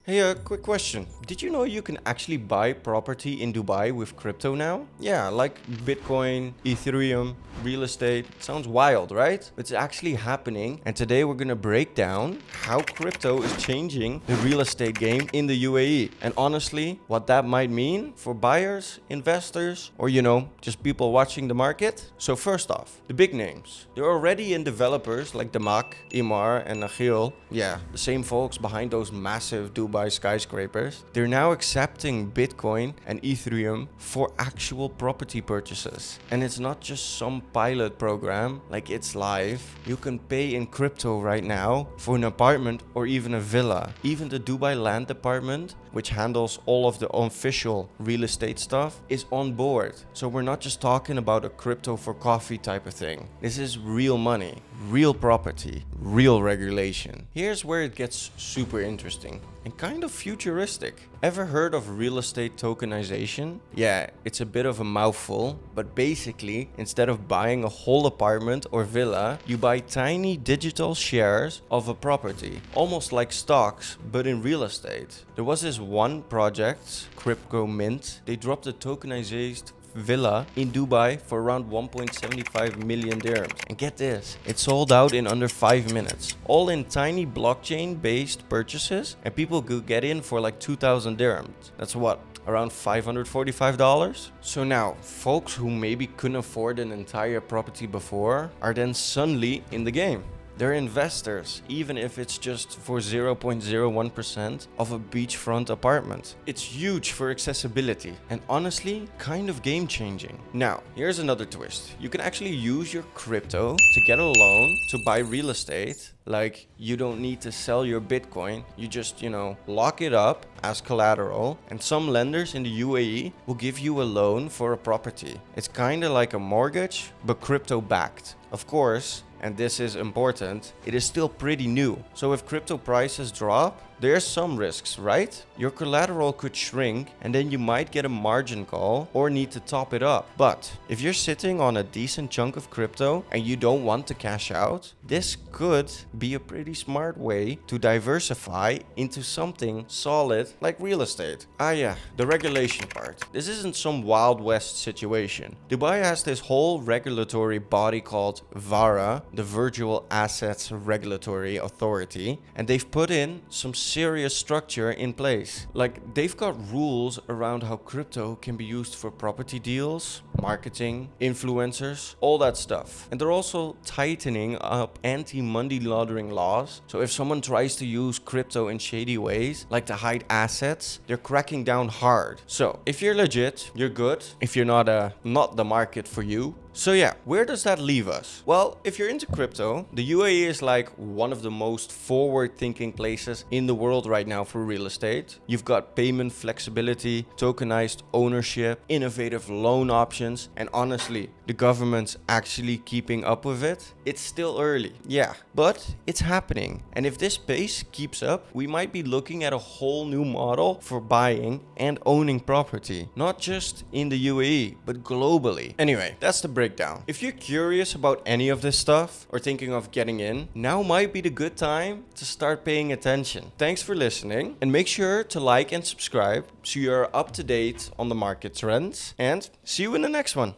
Hey, quick question. Did you know you can actually buy property in Dubai with crypto now? Yeah, like Bitcoin, Ethereum, real estate. Sounds wild, right? It's actually happening, and today we're gonna break down how crypto is changing the real estate game in the UAE. And honestly, what that might mean for buyers, investors, or just people watching the market. So first off, the big names. They're already in developers like Damac, Emaar, and Nakheel. Yeah, the same folks behind those massive Dubai skyscrapers. They're now accepting Bitcoin and Ethereum for actual property purchases. And it's not just some pilot program, like it's live. You can pay in crypto right now for an apartment or even a villa. Even the Dubai Land Department, which handles all of the official real estate stuff, is on board. So we're not just talking about a crypto for coffee type of thing. This is real money, real property, real regulation. Here's where it gets super interesting and kind of futuristic. Ever heard of real estate tokenization? Yeah, it's a bit of a mouthful, but basically, instead of buying a whole apartment or villa, you buy tiny digital shares of a property, almost like stocks, but in real estate. There was this one project, Crypto Mint. They dropped a tokenized villa in Dubai for around 1.75 million dirhams. And get this, it sold out in under 5 minutes. All in tiny blockchain based purchases, and people could get in for like 2,000 dirhams. That's what? Around $545? So now, folks who maybe couldn't afford an entire property before are then suddenly in the game. They're investors, even if it's just for 0.01% of a beachfront apartment. It's huge for accessibility and honestly, kind of game changing. Now, here's another twist. You can actually use your crypto to get a loan to buy real estate. Like, you don't need to sell your Bitcoin. You just, lock it up as collateral, and some lenders in the UAE will give you a loan for a property. It's kind of like a mortgage, but crypto backed. Of course, and this is important, it is still pretty new. So if crypto prices drop, there's some risks, right? Your collateral could shrink and then you might get a margin call or need to top it up. But if you're sitting on a decent chunk of crypto and you don't want to cash out, this could be a pretty smart way to diversify into something solid like real estate. The regulation part. This isn't some Wild West situation. Dubai has this whole regulatory body called VARA, the Virtual Assets Regulatory Authority, and they've put in some serious structure in place. Like, they've got rules around how crypto can be used for property deals, marketing, influencers, all that stuff. And they're also tightening up anti-money laundering laws. So if someone tries to use crypto in shady ways, like to hide assets, they're cracking down hard. So if you're legit, you're good. If you're not the market for you. So yeah, where does that leave us? Well, if you're into crypto, the UAE is like one of the most forward-thinking places in the world right now for real estate. You've got payment flexibility, tokenized ownership, innovative loan options, and honestly, the government's actually keeping up with it. It's still early, yeah, but it's happening. And if this pace keeps up, we might be looking at a whole new model for buying and owning property. Not just in the UAE, but globally. Anyway, that's the breakdown. If you're curious about any of this stuff or thinking of getting in, now might be the good time to start paying attention. Thanks for listening, and make sure to like and subscribe so you're up to date on the market trends, and see you in the next one.